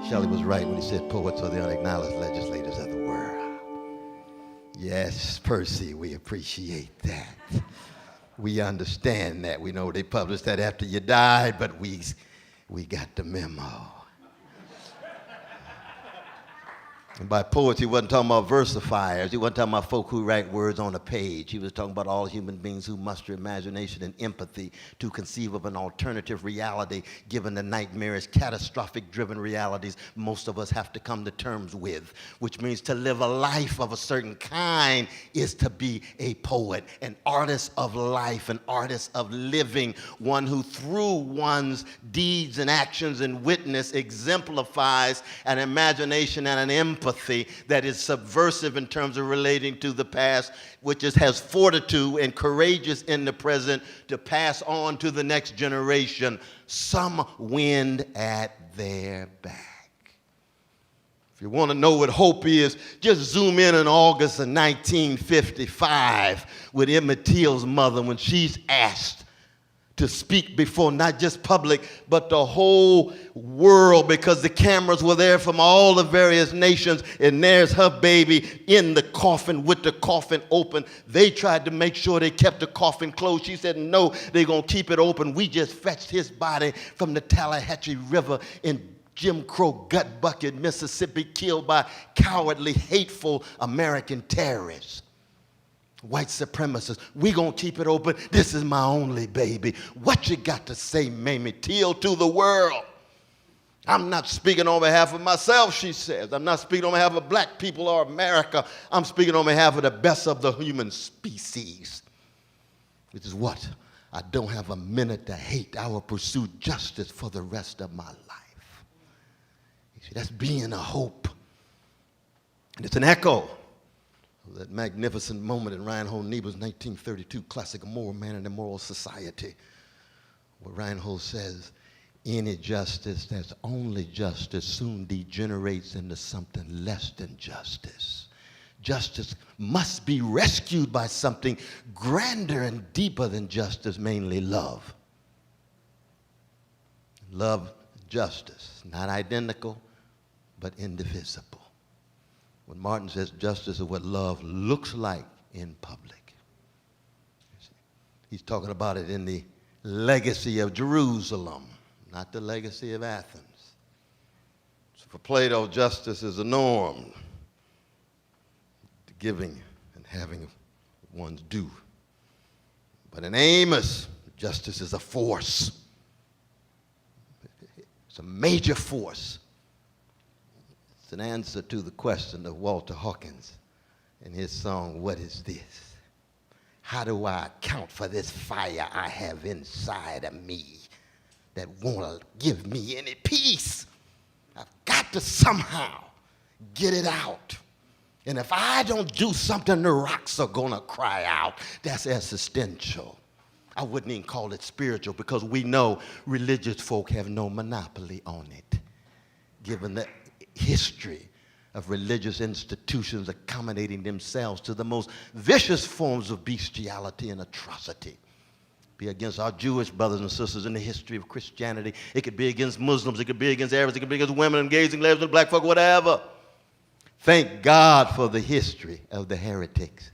Shelley was right when he said poets are the unacknowledged legislators of the world. Yes, Percy, we appreciate that. We understand that. We know they published that after you died, but we got the memo. And by poets, he wasn't talking about versifiers. He wasn't talking about folk who write words on a page. He was talking about all human beings who muster imagination and empathy to conceive of an alternative reality given the nightmarish, catastrophic-driven realities most of us have to come to terms with, which means to live a life of a certain kind is to be a poet, an artist of life, an artist of living, one who through one's deeds and actions and witness exemplifies an imagination and an empathy that is subversive in terms of relating to the past, which has fortitude and courageous in the present to pass on to the next generation some wind at their back. If you want to know what hope is, just zoom in August of 1955 with Emmett Till's mother when she's asked to speak before not just public, but the whole world, because the cameras were there from all the various nations, and there's her baby in the coffin with the coffin open. They tried to make sure they kept the coffin closed. She said, no, they're going to keep it open. We just fetched his body from the Tallahatchie River in Jim Crow gut bucket, Mississippi, killed by cowardly, hateful American terrorists. White supremacists, we gonna keep it open. This is my only baby. What you got to say, Mamie Till, to the world? I'm not speaking on behalf of myself, she says. I'm not speaking on behalf of black people or America. I'm speaking on behalf of the best of the human species. Which is what? I don't have a minute to hate. I will pursue justice for the rest of my life. You see, that's being a hope. And it's an echo. That magnificent moment in Reinhold Niebuhr's 1932 classic, A Moral Man and a Moral Society, where Reinhold says, any justice that's only justice soon degenerates into something less than justice. Justice must be rescued by something grander and deeper than justice, mainly love. Love and justice, not identical, but indivisible. When Martin says justice is what love looks like in public, he's talking about it in the legacy of Jerusalem, not the legacy of Athens. So for Plato, justice is a norm, the giving and having one's due. But in Amos, justice is a force. It's a major force. It's an answer to the question of Walter Hawkins in his song, What Is This? How do I account for this fire I have inside of me that won't give me any peace? I've got to somehow get it out. And if I don't do something, the rocks are going to cry out. That's existential. I wouldn't even call it spiritual because we know religious folk have no monopoly on it, given the history of religious institutions accommodating themselves to the most vicious forms of bestiality and atrocity. Be against our Jewish brothers and sisters in the history of Christianity. It could be against Muslims. It could be against Arabs. It could be against women, engaging lesbians, black folk, whatever. Thank God for the history of the heretics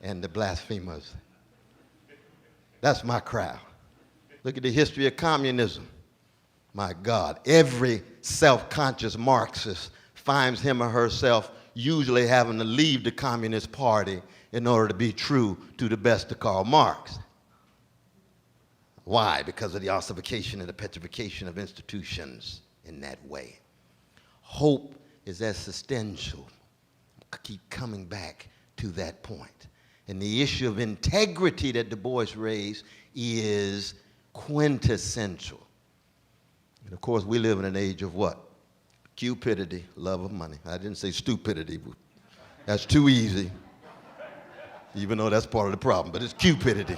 and the blasphemers. That's my crowd. Look at the history of communism. My God, every self-conscious Marxist finds him or herself usually having to leave the Communist Party in order to be true to the best of Karl Marx. Why? Because of the ossification and the petrification of institutions in that way. Hope is existential. I keep coming back to that point. And the issue of integrity that Du Bois raised is quintessential. And of course, we live in an age of what? Cupidity, love of money. I didn't say stupidity. That's too easy, even though that's part of the problem, but it's cupidity.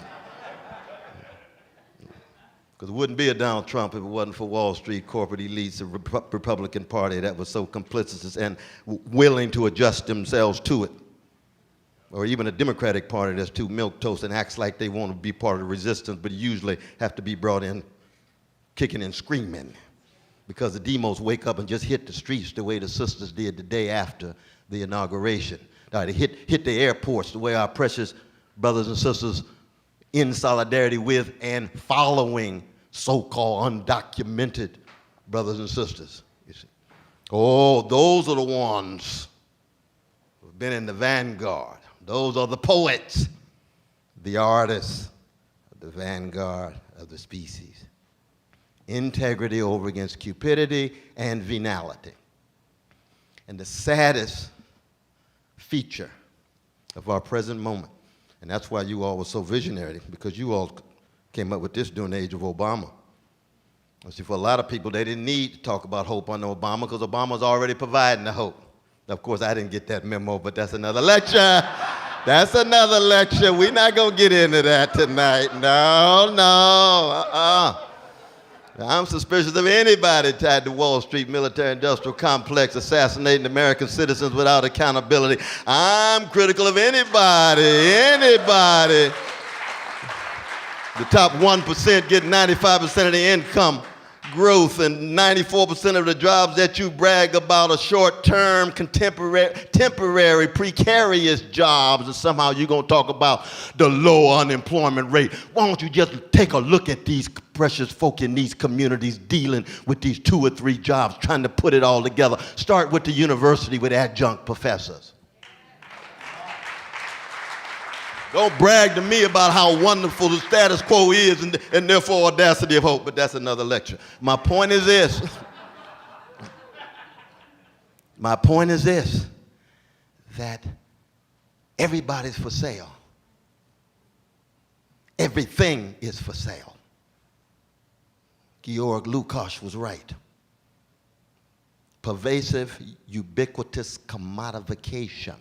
Because it wouldn't be a Donald Trump if it wasn't for Wall Street corporate elites, the Republican Party that was so complicit and willing to adjust themselves to it. Or even a Democratic Party that's too milquetoast and acts like they want to be part of the resistance, but usually have to be brought in kicking and screaming. because the demos wake up and just hit the streets the way the sisters did the day after the inauguration. They hit the airports the way our precious brothers and sisters in solidarity with and following so-called undocumented brothers and sisters. You see. Oh, those are the ones who've been in the vanguard. Those are the poets, the artists, the vanguard of the species. Integrity over against cupidity and venality. And the saddest feature of our present moment, and that's why you all were so visionary, because you all came up with this during the age of Obama. See, for a lot of people, they didn't need to talk about hope under Obama because Obama was already providing the hope. Of course, I didn't get that memo, but that's another lecture. That's another lecture. We're not going to get into that tonight. No. I'm suspicious of anybody tied to Wall Street military-industrial complex assassinating American citizens without accountability. I'm critical of anybody. The top 1% get 95% of the income growth, and 94% of the jobs that you brag about are short-term, temporary, precarious jobs, and somehow you're going to talk about the low unemployment rate. Why don't you just take a look at these precious folk in these communities dealing with these 2 or 3 jobs, trying to put it all together. Start with the university with adjunct professors. Don't brag to me about how wonderful the status quo is and therefore audacity of hope, but that's another lecture. My point is this. That everybody's for sale. Everything is for sale. Georg Lukács was right. Pervasive, ubiquitous commodification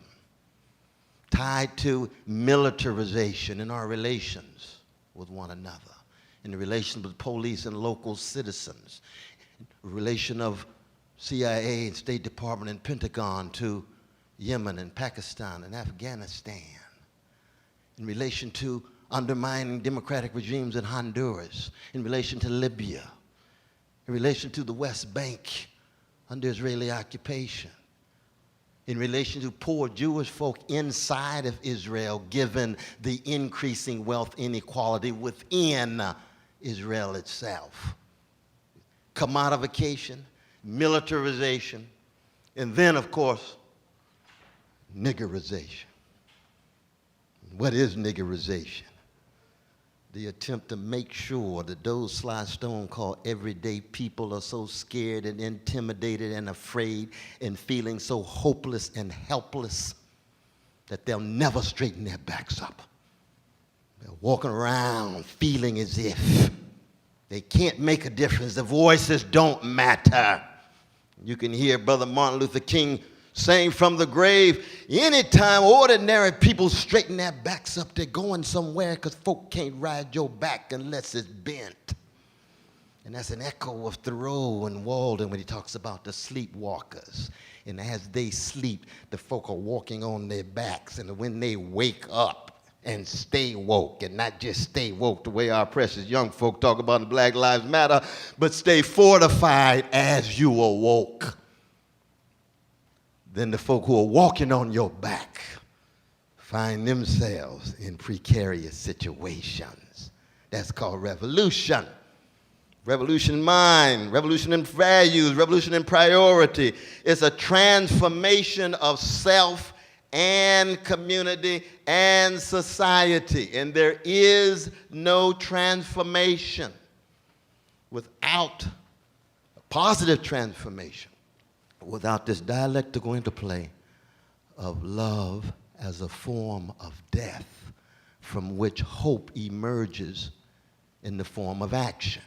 tied to militarization in our relations with one another, in the relations with police and local citizens, relation of CIA and State Department and Pentagon to Yemen and Pakistan and Afghanistan, in relation to undermining democratic regimes in Honduras, in relation to Libya, in relation to the West Bank under Israeli occupation, in relation to poor Jewish folk inside of Israel, given the increasing wealth inequality within Israel itself. Commodification, militarization, and then, of course, niggerization. What is niggerization? The attempt to make sure that those Sly Stone called everyday people are so scared and intimidated and afraid and feeling so hopeless and helpless that they'll never straighten their backs up. They're walking around feeling as if they can't make a difference. The voices don't matter. You can hear Brother Martin Luther King saying from the grave, anytime ordinary people straighten their backs up, they're going somewhere, because folk can't ride your back unless it's bent. And that's an echo of Thoreau and Walden when he talks about the sleepwalkers. And as they sleep, the folk are walking on their backs. And when they wake up and stay woke, and not just stay woke the way our precious young folk talk about in Black Lives Matter, but stay fortified as you awoke, then the folk who are walking on your back find themselves in precarious situations. That's called revolution. Revolution in mind, revolution in values, revolution in priority. It's a transformation of self and community and society. And there is no transformation without a positive transformation, without this dialectical interplay of love as a form of death from which hope emerges in the form of action.